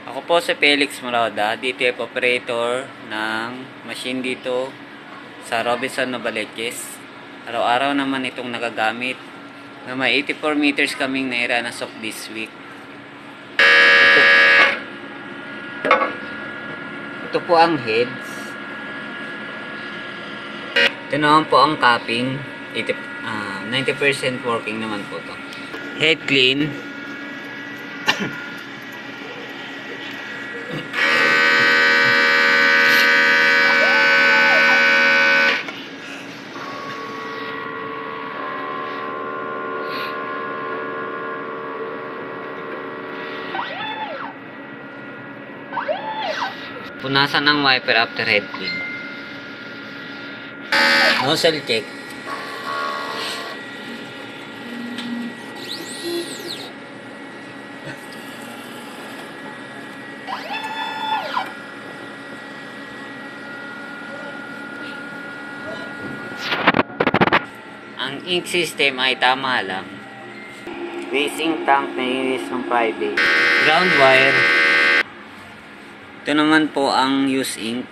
Ako po si Felix Morada, DTF operator ng machine dito sa Robinson Novaliches. Araw-araw naman itong nagagamit na may 84 meters kaming naira na sock this week. Ito po ang heads. Ito naman po ang capping. 90% working naman po to. Head clean. Punasan ng wiper after head clean. Nozzle check. Ang ink system ay tama lang. Racing tank na inis ng private. Ground wire. Ito naman po ang use ink.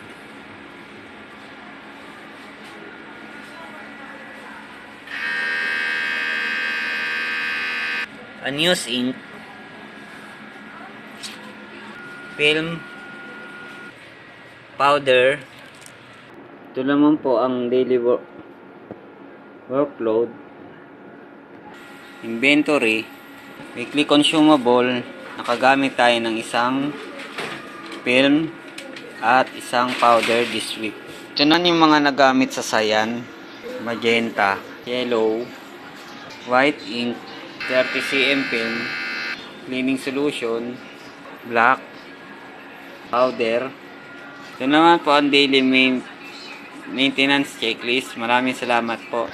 Unused ink. Film. Powder. Ito naman po ang daily workload. Inventory. Weekly consumable. Nakagamit tayo ng isang film at isang powder this week. Ito na yung mga nagamit sa sayan. Magenta, yellow, white ink, 30 cm film, cleaning solution, black, powder. Ito naman po ang daily maintenance checklist. Maraming salamat po.